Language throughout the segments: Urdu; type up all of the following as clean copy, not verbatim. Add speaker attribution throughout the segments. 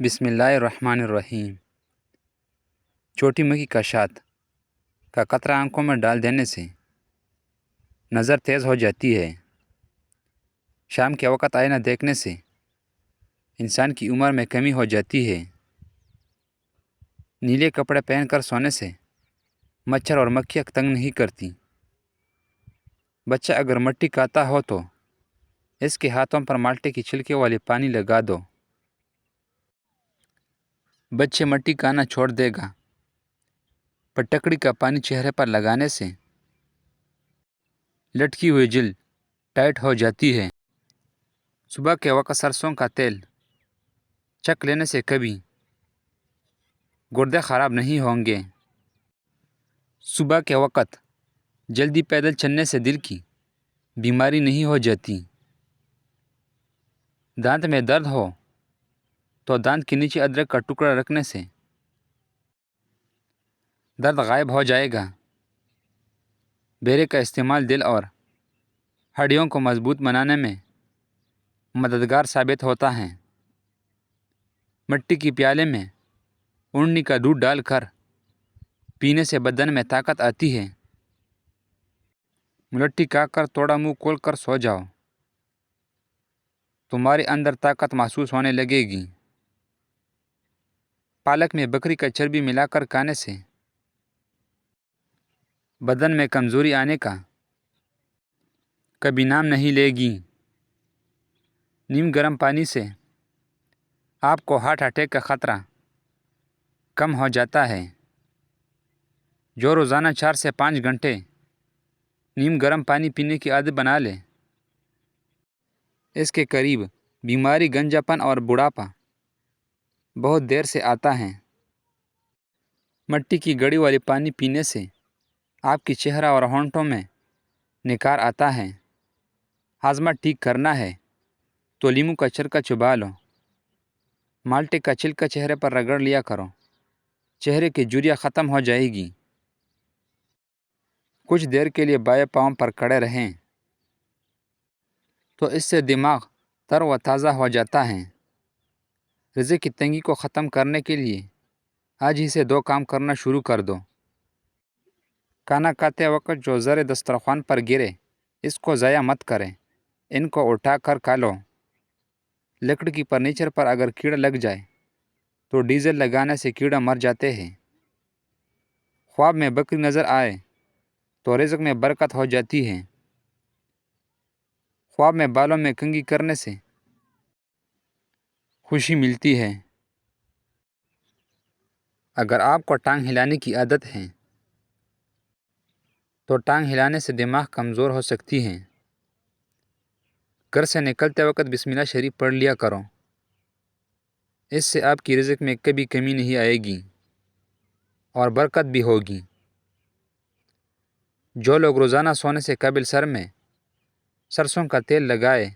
Speaker 1: بسم اللہ الرحمن الرحیم۔ چھوٹی مکھی کشات کا قطرہ آنکھوں میں ڈال دینے سے نظر تیز ہو جاتی ہے۔ شام کے وقت آئینہ دیکھنے سے انسان کی عمر میں کمی ہو جاتی ہے۔ نیلے کپڑے پہن کر سونے سے مچھر اور مکھیاں تنگ نہیں کرتی۔ بچہ اگر مٹی کھاتا ہو تو اس کے ہاتھوں پر مالٹے کی چھلکے والی پانی لگا دو۔ بچے مٹی کھانا چھوڑ دے گا، پر ٹکڑی کا پانی چہرے پر لگانے سے لٹکی ہوئی جلد ٹائٹ ہو جاتی ہے۔ صبح کے وقت سرسوں کا تیل چکھ لینے سے کبھی گردے خراب نہیں ہوں گے۔ صبح کے وقت جلدی پیدل چلنے سے دل کی بیماری نہیں ہو جاتی۔ دانت میں درد ہو تو دانت کے نیچے ادرک کا ٹکڑا رکھنے سے درد غائب ہو جائے گا۔ بیرے کا استعمال دل اور ہڈیوں کو مضبوط بنانے میں مددگار ثابت ہوتا ہے۔ مٹی کی پیالے میں اڑنی کا دودھ ڈال کر پینے سے بدن میں طاقت آتی ہے۔ ملٹھی کھا کر تھوڑا منہ کھول کر سو جاؤ، تمہارے اندر طاقت محسوس ہونے لگے گی۔ پالک میں بکری کا چربی ملا کر کھانے سے بدن میں کمزوری آنے کا کبھی نام نہیں لے گی۔ نیم گرم پانی سے آپ کو ہارٹ اٹیک کا خطرہ کم ہو جاتا ہے۔ جو روزانہ 4 سے 5 گھنٹے نیم گرم پانی پینے کی عادت بنا لے، اس کے قریب بیماری گنجا پن اور بڑھاپا بہت دیر سے آتا ہے۔ مٹی کی گڑی والی پانی پینے سے آپ کی چہرہ اور ہونٹوں میں نکھار آتا ہے۔ ہاضمہ ٹھیک کرنا ہے تو لیموں کا چھلکا چبا لو۔ مالٹے کا چھلکا چہرے پر رگڑ لیا کرو، چہرے کی جھریاں ختم ہو جائے گی۔ کچھ دیر کے لیے بائیں پاؤں پر کھڑے رہیں تو اس سے دماغ تر و تازہ ہو جاتا ہے۔ رزق کی تنگی کو ختم کرنے کے لیے آج ہی سے 2 کام کرنا شروع کر دو۔ کھانا کھاتے وقت جو ذرے دسترخوان پر گرے اس کو ضائع مت کریں، ان کو اٹھا کر کھا لو۔ لکڑی کی فرنیچر پر اگر کیڑا لگ جائے تو ڈیزل لگانے سے کیڑا مر جاتے ہیں۔ خواب میں بکری نظر آئے تو رزق میں برکت ہو جاتی ہے۔ خواب میں بالوں میں کنگھی کرنے سے خوشی ملتی ہے۔ اگر آپ کو ٹانگ ہلانے کی عادت ہے تو ٹانگ ہلانے سے دماغ کمزور ہو سکتی ہے۔ گھر سے نکلتے وقت بسم اللہ شریف پڑھ لیا کرو، اس سے آپ کی رزق میں کبھی کمی نہیں آئے گی اور برکت بھی ہوگی۔ جو لوگ روزانہ سونے سے قبل سر میں سرسوں کا تیل لگائے،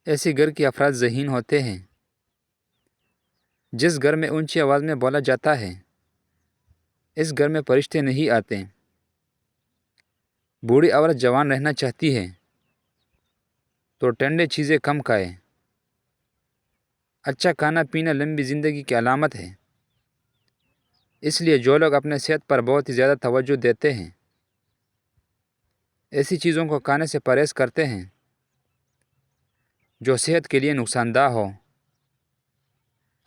Speaker 1: ایسے گھر کے افراد ذہین ہوتے ہیں۔ جس گھر میں اونچی آواز میں بولا جاتا ہے اس گھر میں فرشتے نہیں آتے۔ بوڑھی عورت جوان رہنا چاہتی ہے تو ٹھنڈے چیزیں کم کھائے۔ اچھا کھانا پینا لمبی زندگی کی علامت ہے، اس لیے جو لوگ اپنے صحت پر بہت ہی زیادہ توجہ دیتے ہیں ایسی چیزوں کو کھانے سے پرہیز کرتے ہیں جو صحت کے لیے نقصان دہ ہو،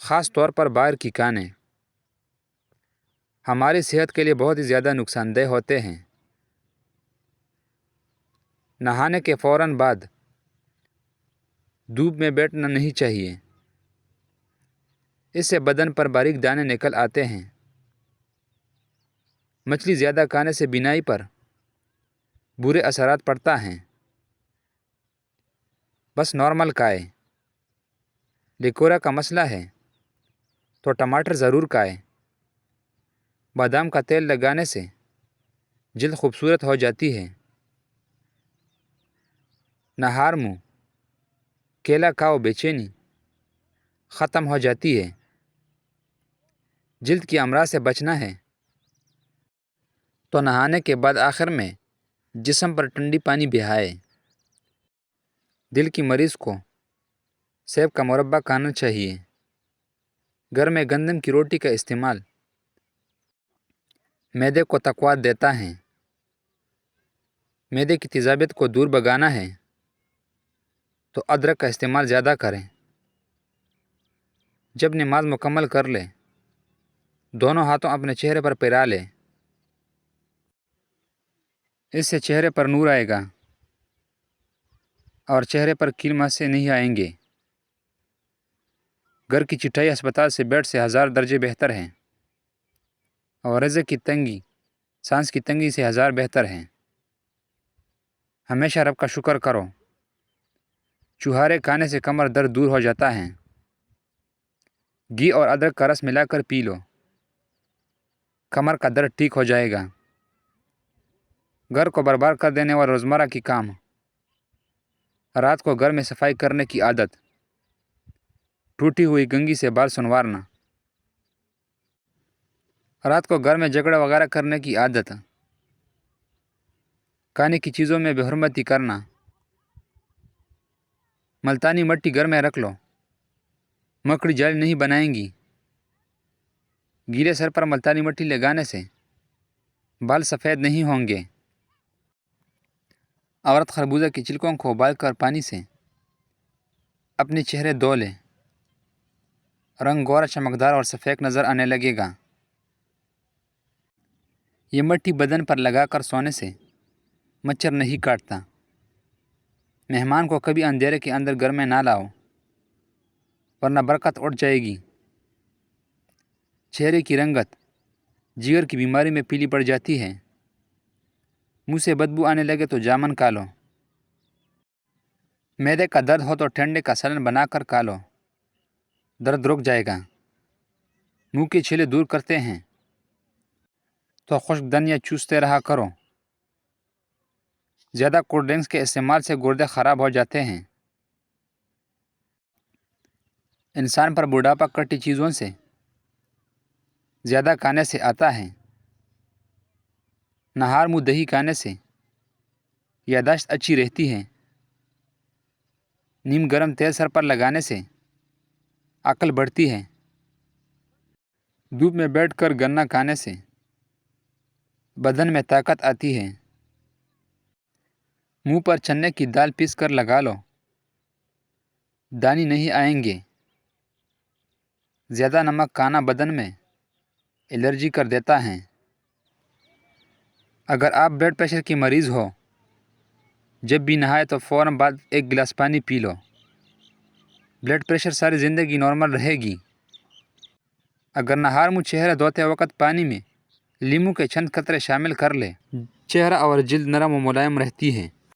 Speaker 1: خاص طور پر باہر کی کھانے ہماری صحت کے لیے بہت ہی زیادہ نقصان دہ ہوتے ہیں۔ نہانے کے فوراً بعد دھوپ میں بیٹھنا نہیں چاہیے، اس سے بدن پر باریک دانے نکل آتے ہیں۔ مچھلی زیادہ کھانے سے بینائی پر برے اثرات پڑتا ہیں۔ بس نارمل کھائے۔ لیکورا کا مسئلہ ہے تو ٹماٹر ضرور کھائے۔ بادام کا تیل لگانے سے جلد خوبصورت ہو جاتی ہے۔ نہار منہ کیلا کھاؤ، بے چینی ختم ہو جاتی ہے۔ جلد کی امراض سے بچنا ہے تو نہانے کے بعد آخر میں جسم پر ٹھنڈی پانی بہائے۔ دل کی مریض کو سیب کا مربع کھانا چاہیے۔ گھر میں گندم کی روٹی کا استعمال معدے کو تقویت دیتا ہے۔ معدے کی تیزابیت کو دور بھگانا ہے تو ادرک کا استعمال زیادہ کریں۔ جب نماز مکمل کر لیں دونوں ہاتھوں اپنے چہرے پر پھیلا لیں۔ اس سے چہرے پر نور آئے گا اور چہرے پر کیل ماسے نہیں آئیں گے۔ گھر کی چٹائی ہسپتال سے بیڈ سے 1000 درجے بہتر ہے اور رزق کی تنگی سانس کی تنگی سے 1000 بہتر ہے۔ ہمیشہ رب کا شکر کرو۔ چوہارے کھانے سے کمر درد دور ہو جاتا ہے۔ گھی اور ادرک کا رس ملا کر پی لو، کمر کا درد ٹھیک ہو جائے گا۔ گھر کو برباد کر دینے والے روزمرہ کی کام: رات کو گھر میں صفائی کرنے کی عادت، ٹوٹی ہوئی کنگھی سے بال سنوارنا، رات کو گھر میں جھگڑا وغیرہ کرنے کی عادت، کھانے کی چیزوں میں بے حرمتی کرنا، ملتانی مٹی گھر میں رکھ لو، مکڑی جال نہیں بنائیں گی۔ گیلے سر پر ملتانی مٹی لگانے سے بال سفید نہیں ہوں گے۔ عورت خربوزہ کی چھلکوں کو ابال کر پانی سے اپنے چہرے دھو لے، رنگ گورا چمکدار اور سفید نظر آنے لگے گا۔ یہ مٹی بدن پر لگا کر سونے سے مچھر نہیں کاٹتا۔ مہمان کو کبھی اندھیرے کے اندر گھر میں نہ لاؤ ورنہ برکت اٹھ جائے گی۔ چہرے کی رنگت جگر کی بیماری میں پیلی پڑ جاتی ہے۔ منہ سے بدبو آنے لگے تو جامن کھا لو۔ معدے کا درد ہو تو ٹھنڈے کا سالن بنا کر کھا لو، درد رک جائے گا۔ منہ کے چھلے دور کرتے ہیں تو خشک دھنیا چوستے رہا کرو۔ زیادہ کولڈ ڈرنکس کے استعمال سے گردے خراب ہو جاتے ہیں۔ انسان پر بڑھاپا کٹی چیزوں سے زیادہ کھانے سے آتا ہے۔ نہار منہ دہی کھانے سے یادداشت اچھی رہتی ہے۔ نیم گرم تیل سر پر لگانے سے عقل بڑھتی ہے۔ دھوپ میں بیٹھ کر گنا کھانے سے بدن میں طاقت آتی ہے۔ منہ پر چنے کی دال پیس کر لگا لو، دانے نہیں آئیں گے۔ زیادہ نمک کھانا بدن میں الرجی کر دیتا ہے۔ اگر آپ بلڈ پریشر کی مریض ہو، جب بھی نہائے تو فوراً بعد 1 گلاس پانی پی لو۔ بلڈ پریشر ساری زندگی نارمل رہے گی۔ اگر نہار منہ چہرہ دھوتے وقت پانی میں لیموں کے چند قطرے شامل کر لے، چہرہ اور جلد نرم و ملائم رہتی ہے۔